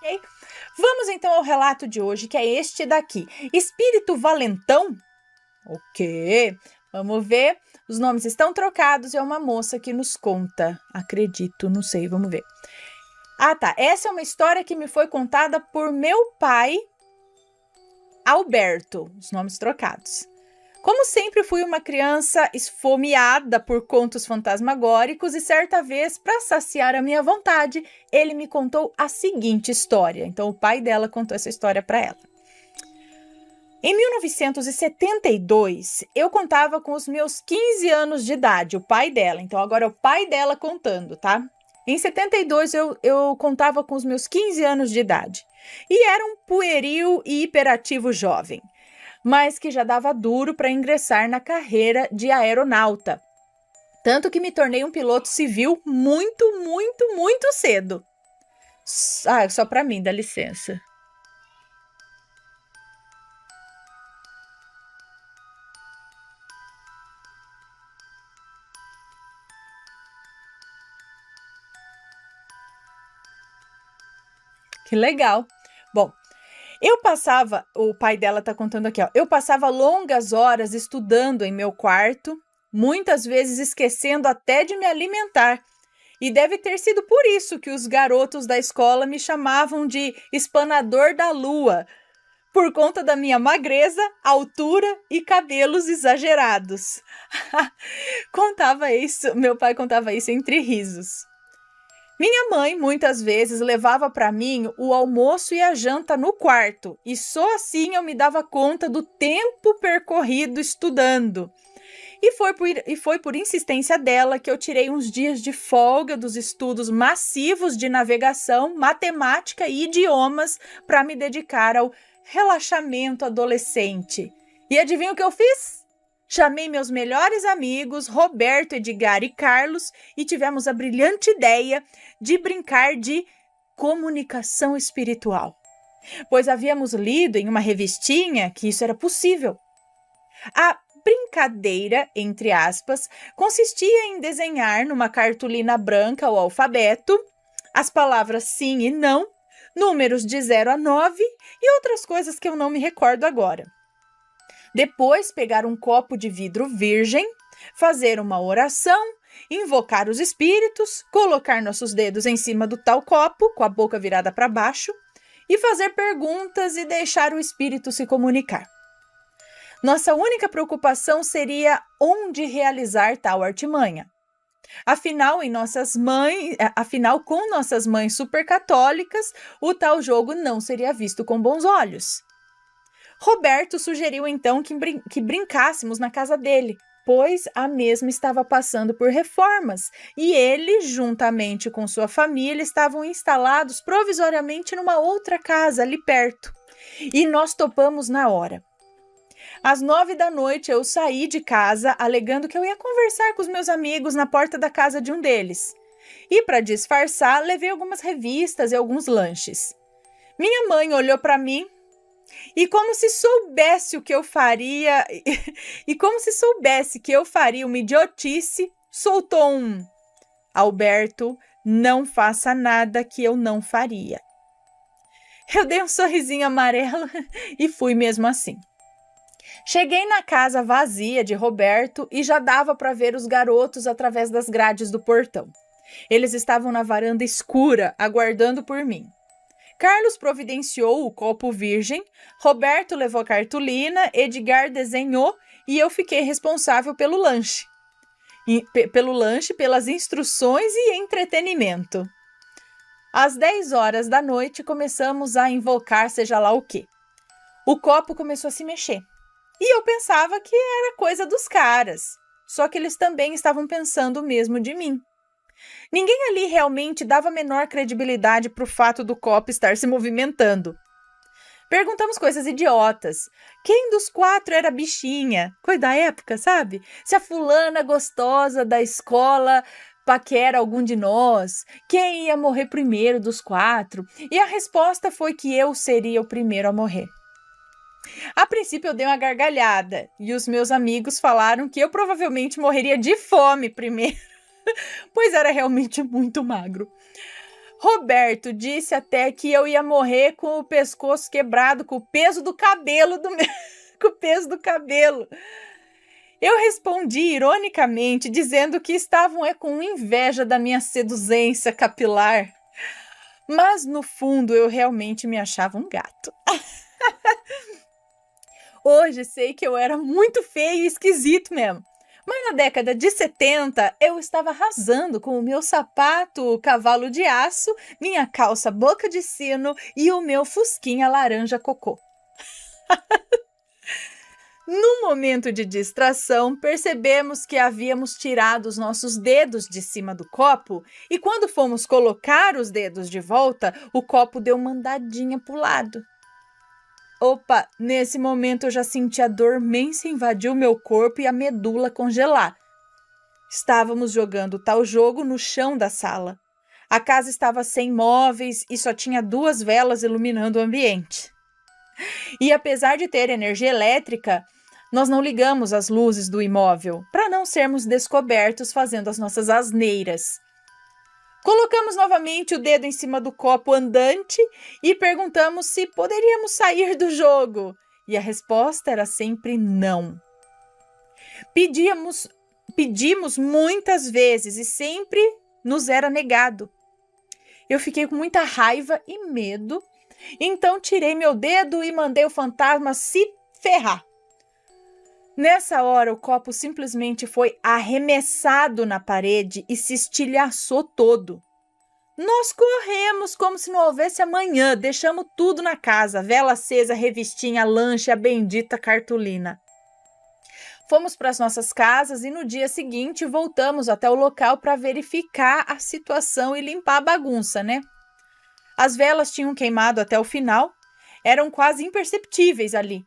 Ok? Vamos então ao relato de hoje, que é este daqui. Espírito valentão? Ok, vamos ver. Os nomes estão trocados e é uma moça que nos conta. Acredito, não sei, vamos ver. Ah, tá. Essa é uma história que me foi contada por meu pai, Alberto. Os nomes trocados. Como sempre, fui uma criança esfomeada por contos fantasmagóricos e certa vez, para saciar a minha vontade, ele me contou a seguinte história. Então, o pai dela contou essa história para ela. Em 1972, eu contava com os meus 15 anos de idade, o pai dela. Então, agora é o pai dela contando, tá? Em 72, eu contava com os meus 15 anos de idade. E era um pueril e hiperativo jovem, mas que já dava duro para ingressar na carreira de aeronauta. Tanto que me tornei um piloto civil muito cedo. Só para mim, dá licença. Que legal. Bom, o pai dela tá contando aqui, ó. Eu passava longas horas estudando em meu quarto, muitas vezes esquecendo até de me alimentar. E deve ter sido por isso que os garotos da escola me chamavam de espanador da lua, por conta da minha magreza, altura e cabelos exagerados. Meu pai contava isso entre risos. Minha mãe muitas vezes levava para mim o almoço e a janta no quarto, e só assim eu me dava conta do tempo percorrido estudando. E foi por insistência dela que eu tirei uns dias de folga dos estudos massivos de navegação, matemática e idiomas para me dedicar ao relaxamento adolescente. E adivinha o que eu fiz? Chamei meus melhores amigos, Roberto, Edgar e Carlos, e tivemos a brilhante ideia de brincar de comunicação espiritual. Pois havíamos lido em uma revistinha que isso era possível. A brincadeira, entre aspas, consistia em desenhar numa cartolina branca o alfabeto, as palavras sim e não, números de 0 a 9 e outras coisas que eu não me recordo agora. Depois, pegar um copo de vidro virgem, fazer uma oração, invocar os espíritos, colocar nossos dedos em cima do tal copo, com a boca virada para baixo, e fazer perguntas e deixar o espírito se comunicar. Nossa única preocupação seria onde realizar tal artimanha. Afinal, com nossas mães supercatólicas, o tal jogo não seria visto com bons olhos. Roberto sugeriu então que brincássemos na casa dele, pois a mesma estava passando por reformas e ele, juntamente com sua família, estavam instalados provisoriamente numa outra casa ali perto. E nós topamos na hora. Às 9 da noite eu saí de casa alegando que eu ia conversar com os meus amigos na porta da casa de um deles. E para disfarçar, levei algumas revistas e alguns lanches. Minha mãe olhou para mim e como se soubesse o que eu faria, uma idiotice, soltou um: Alberto, não faça nada que eu não faria. Eu dei um sorrisinho amarelo e fui mesmo assim. Cheguei na casa vazia de Roberto e já dava para ver os garotos através das grades do portão. Eles estavam na varanda escura, aguardando por mim. Carlos providenciou o copo virgem, Roberto levou a cartolina, Edgar desenhou e eu fiquei responsável pelo lanche. Pelas instruções e entretenimento. Às 10 horas da noite começamos a invocar seja lá o quê. O copo começou a se mexer. E eu pensava que era coisa dos caras, só que eles também estavam pensando o mesmo de mim. Ninguém ali realmente dava a menor credibilidade para o fato do copo estar se movimentando. Perguntamos coisas idiotas. Quem dos 4 era bichinha? Coisa da época, sabe? Se a fulana gostosa da escola paquera algum de nós. Quem ia morrer primeiro dos 4? E a resposta foi que eu seria o primeiro a morrer. A princípio eu dei uma gargalhada e os meus amigos falaram que eu provavelmente morreria de fome primeiro, pois era realmente muito magro. Roberto disse até que eu ia morrer com o pescoço quebrado, com o peso do cabelo com o peso do cabelo. Eu respondi ironicamente, dizendo que estavam com inveja da minha seduzência capilar. Mas, no fundo, eu realmente me achava um gato. Hoje sei que eu era muito feio e esquisito mesmo. Mas na década de 70, eu estava arrasando com o meu sapato cavalo de aço, minha calça boca de sino e o meu fusquinha laranja cocô. No momento de distração, percebemos que havíamos tirado os nossos dedos de cima do copo e quando fomos colocar os dedos de volta, o copo deu uma andadinha para o lado. Opa, nesse momento eu já senti a dormência invadir o meu corpo e a medula congelar. Estávamos jogando tal jogo no chão da sala. A casa estava sem móveis e só tinha 2 velas iluminando o ambiente. E apesar de ter energia elétrica, nós não ligamos as luzes do imóvel para não sermos descobertos fazendo as nossas asneiras. Colocamos novamente o dedo em cima do copo andante e perguntamos se poderíamos sair do jogo. E a resposta era sempre não. Pedimos muitas vezes e sempre nos era negado. Eu fiquei com muita raiva e medo, então tirei meu dedo e mandei o fantasma se ferrar. Nessa hora, o copo simplesmente foi arremessado na parede e se estilhaçou todo. Nós corremos como se não houvesse amanhã, deixamos tudo na casa, vela acesa, revistinha, lanche, a bendita cartolina. Fomos para as nossas casas e no dia seguinte voltamos até o local para verificar a situação e limpar a bagunça, né? As velas tinham queimado até o final, eram quase imperceptíveis ali.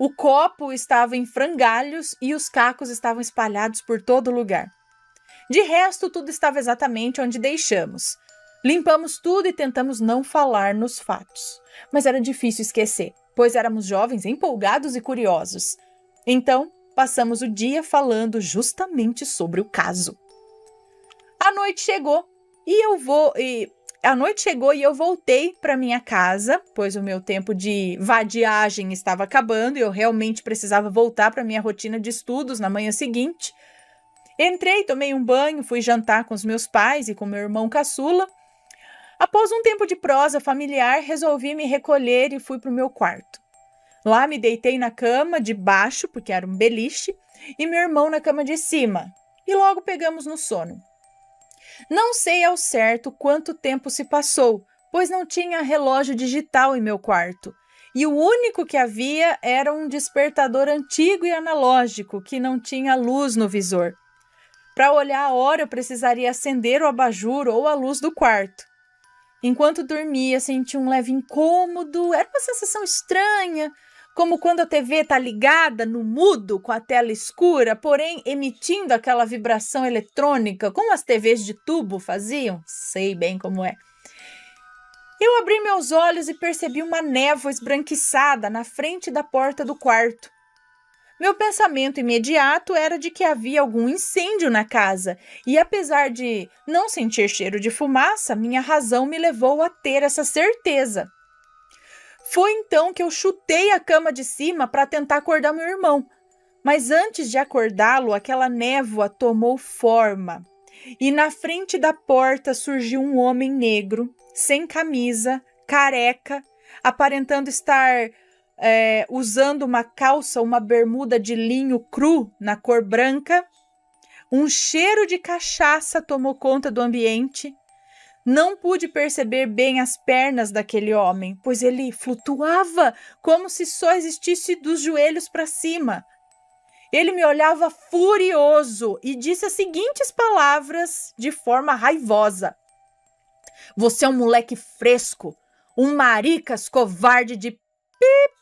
O copo estava em frangalhos e os cacos estavam espalhados por todo lugar. De resto, tudo estava exatamente onde deixamos. Limpamos tudo e tentamos não falar nos fatos. Mas era difícil esquecer, pois éramos jovens empolgados e curiosos. Então, passamos o dia falando justamente sobre o caso. A noite chegou e eu voltei para minha casa, pois o meu tempo de vadiagem estava acabando e eu realmente precisava voltar para minha rotina de estudos na manhã seguinte. Entrei, tomei um banho, fui jantar com os meus pais e com meu irmão caçula. Após um tempo de prosa familiar, resolvi me recolher e fui para o meu quarto. Lá me deitei na cama de baixo, porque era um beliche, e meu irmão na cama de cima, e logo pegamos no sono. Não sei ao certo quanto tempo se passou, pois não tinha relógio digital em meu quarto, e o único que havia era um despertador antigo e analógico que não tinha luz no visor. Para olhar a hora, eu precisaria acender o abajur ou a luz do quarto. Enquanto dormia, senti um leve incômodo, era uma sensação estranha, como quando a TV está ligada no mudo com a tela escura, porém emitindo aquela vibração eletrônica, como as TVs de tubo faziam. Sei bem como é. Eu abri meus olhos e percebi uma névoa esbranquiçada na frente da porta do quarto. Meu pensamento imediato era de que havia algum incêndio na casa, e apesar de não sentir cheiro de fumaça, minha razão me levou a ter essa certeza. Foi então que eu chutei a cama de cima para tentar acordar meu irmão. Mas antes de acordá-lo, aquela névoa tomou forma. E na frente da porta surgiu um homem negro, sem camisa, careca, aparentando estar usando uma calça, uma bermuda de linho cru na cor branca. Um cheiro de cachaça tomou conta do ambiente. Não pude perceber bem as pernas daquele homem, pois ele flutuava como se só existisse dos joelhos para cima. Ele me olhava furioso e disse as seguintes palavras de forma raivosa: "Você é um moleque fresco, um maricas covarde de pip.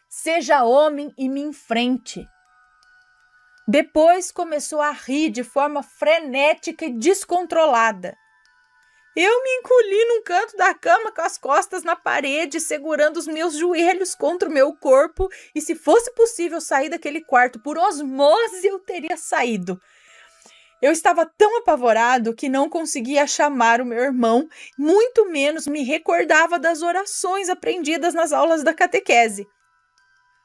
Seja homem e me enfrente." Depois começou a rir de forma frenética e descontrolada. Eu me encolhi num canto da cama com as costas na parede, segurando os meus joelhos contra o meu corpo, e se fosse possível sair daquele quarto por osmose, eu teria saído. Eu estava tão apavorado que não conseguia chamar o meu irmão, muito menos me recordava das orações aprendidas nas aulas da catequese.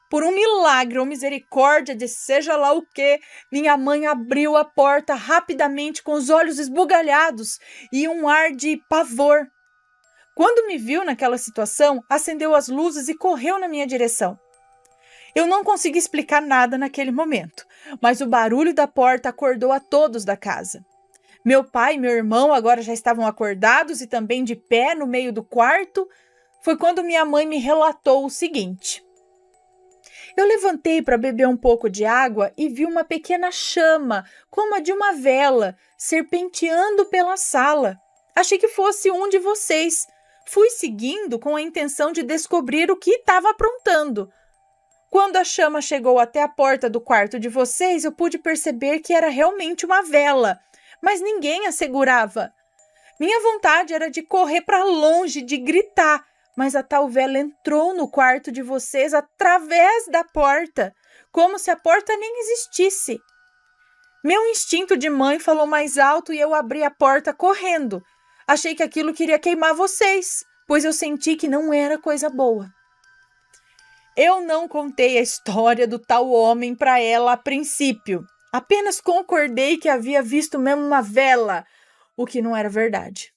Por um milagre ou misericórdia de seja lá o que, minha mãe abriu a porta rapidamente com os olhos esbugalhados e um ar de pavor. Quando me viu naquela situação, acendeu as luzes e correu na minha direção. Eu não consegui explicar nada naquele momento, mas o barulho da porta acordou a todos da casa. Meu pai e meu irmão agora já estavam acordados e também de pé no meio do quarto. Foi quando minha mãe me relatou o seguinte. Eu levantei para beber um pouco de água e vi uma pequena chama, como a de uma vela, serpenteando pela sala. Achei que fosse um de vocês. Fui seguindo com a intenção de descobrir o que estava aprontando. Quando a chama chegou até a porta do quarto de vocês, eu pude perceber que era realmente uma vela, mas ninguém a segurava. Minha vontade era de correr para longe, de gritar, mas a tal vela entrou no quarto de vocês através da porta, como se a porta nem existisse. Meu instinto de mãe falou mais alto e eu abri a porta correndo. Achei que aquilo queria queimar vocês, pois eu senti que não era coisa boa. Eu não contei a história do tal homem para ela a princípio. Apenas concordei que havia visto mesmo uma vela, o que não era verdade.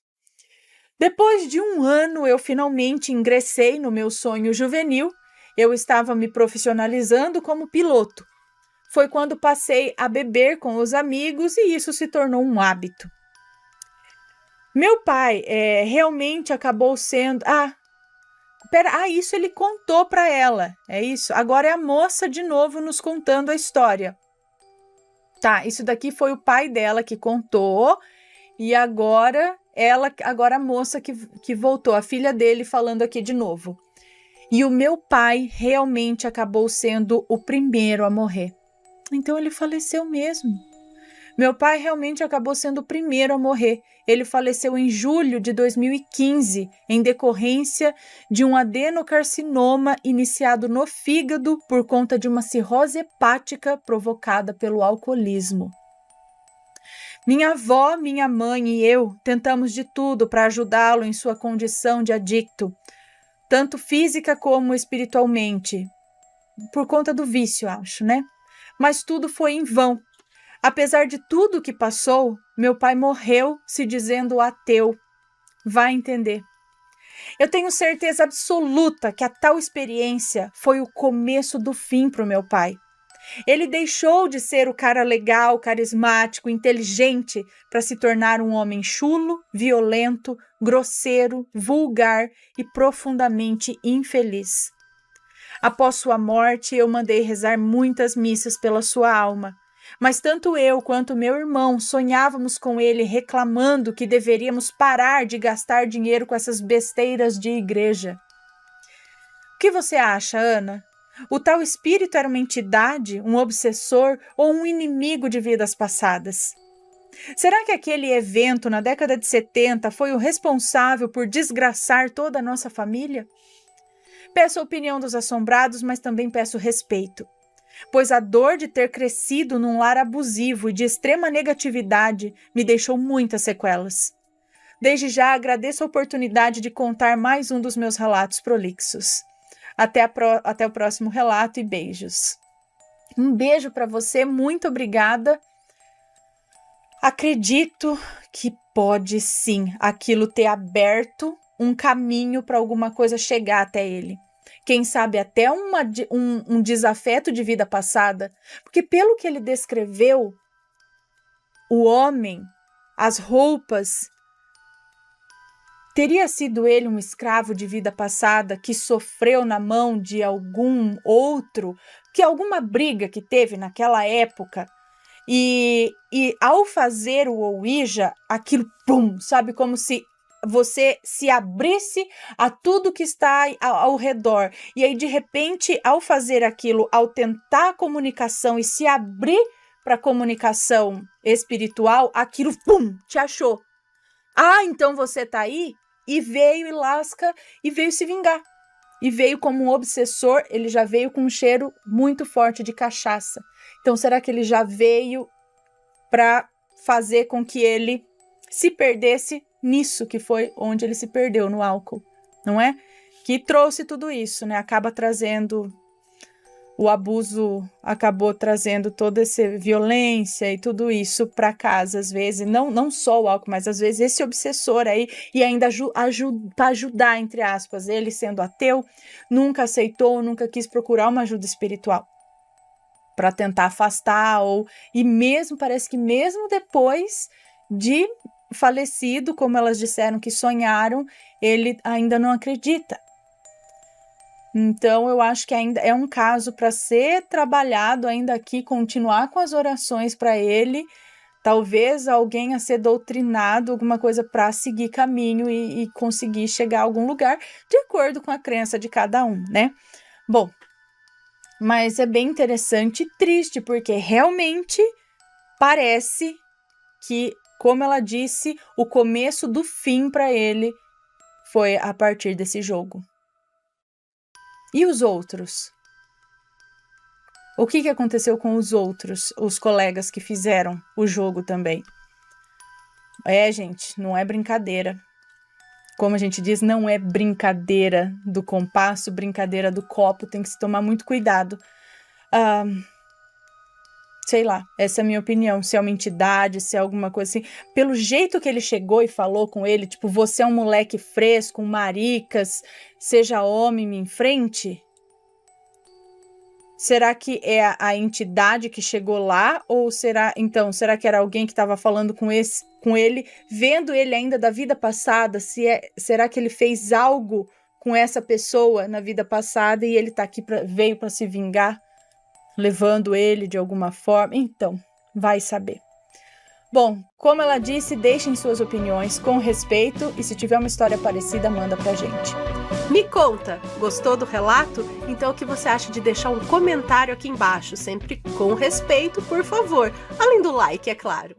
Depois de 1 ano, eu finalmente ingressei no meu sonho juvenil. Eu estava me profissionalizando como piloto. Foi quando passei a beber com os amigos e isso se tornou um hábito. Meu pai realmente acabou sendo... isso ele contou para ela, é isso? Agora é a moça de novo nos contando a história. Tá, isso daqui foi o pai dela que contou e agora a moça que voltou, a filha dele falando aqui de novo. E o meu pai realmente acabou sendo o primeiro a morrer. Então ele faleceu mesmo. Meu pai realmente acabou sendo o primeiro a morrer. Ele faleceu em julho de 2015, em decorrência de um adenocarcinoma iniciado no fígado por conta de uma cirrose hepática provocada pelo alcoolismo. Minha avó, minha mãe e eu tentamos de tudo para ajudá-lo em sua condição de adicto, tanto física como espiritualmente, por conta do vício, acho, né? Mas tudo foi em vão. Apesar de tudo que passou, meu pai morreu se dizendo ateu. Vai entender. Eu tenho certeza absoluta que a tal experiência foi o começo do fim para o meu pai. Ele deixou de ser o cara legal, carismático, inteligente para se tornar um homem chulo, violento, grosseiro, vulgar e profundamente infeliz. Após sua morte, eu mandei rezar muitas missas pela sua alma. Mas tanto eu quanto meu irmão sonhávamos com ele reclamando que deveríamos parar de gastar dinheiro com essas besteiras de igreja. O que você acha, Ana? O tal espírito era uma entidade, um obsessor ou um inimigo de vidas passadas? Será que aquele evento na década de 70 foi o responsável por desgraçar toda a nossa família? Peço a opinião dos assombrados, mas também peço respeito. Pois a dor de ter crescido num lar abusivo e de extrema negatividade me deixou muitas sequelas. Desde já agradeço a oportunidade de contar mais um dos meus relatos prolixos. Até o próximo relato e beijos. Um beijo para você, muito obrigada. Acredito que pode sim aquilo ter aberto um caminho para alguma coisa chegar até ele. Quem sabe até um desafeto de vida passada, porque pelo que ele descreveu, o homem, as roupas, teria sido ele um escravo de vida passada que sofreu na mão de algum outro, que alguma briga que teve naquela época, e ao fazer o Ouija, aquilo, pum, sabe, como se você se abrisse a tudo que está ao redor. E aí, de repente, ao fazer aquilo, ao tentar a comunicação e se abrir para a comunicação espiritual, aquilo, pum, te achou. Então você está aí? E veio e lasca e veio se vingar. E veio como um obsessor, ele já veio com um cheiro muito forte de cachaça. Então, será que ele já veio para fazer com que ele se perdesse nisso, que foi onde ele se perdeu, no álcool, não é? Que trouxe tudo isso, né? Acaba trazendo o abuso, acabou trazendo toda essa violência e tudo isso para casa, às vezes, não só o álcool, mas às vezes esse obsessor aí, e ainda para ajudar, entre aspas, ele sendo ateu, nunca aceitou, nunca quis procurar uma ajuda espiritual para tentar afastar, e mesmo, parece que mesmo depois de falecido, como elas disseram que sonharam, ele ainda não acredita. Então, eu acho que ainda é um caso para ser trabalhado ainda aqui, continuar com as orações para ele, talvez alguém a ser doutrinado, alguma coisa para seguir caminho e conseguir chegar a algum lugar, de acordo com a crença de cada um, né? Bom, mas é bem interessante e triste, porque realmente parece que, como ela disse, o começo do fim para ele foi a partir desse jogo. E os outros? O que aconteceu com os outros, os colegas que fizeram o jogo também? Gente, não é brincadeira. Como a gente diz, não é brincadeira do compasso, brincadeira do copo, tem que se tomar muito cuidado. Sei lá, essa é a minha opinião, se é uma entidade, se é alguma coisa assim. Pelo jeito que ele chegou e falou com ele, tipo, você é um moleque fresco, um maricas, seja homem, me enfrente. Será que é a entidade que chegou lá? Ou será que era alguém que estava falando com ele, vendo ele ainda da vida passada? Será que ele fez algo com essa pessoa na vida passada e ele tá aqui veio para se vingar? Levando ele de alguma forma? Então, vai saber. Bom, como ela disse, deixem suas opiniões com respeito e se tiver uma história parecida, manda pra gente. Me conta, gostou do relato? Então o que você acha de deixar um comentário aqui embaixo, sempre com respeito, por favor, além do like, é claro.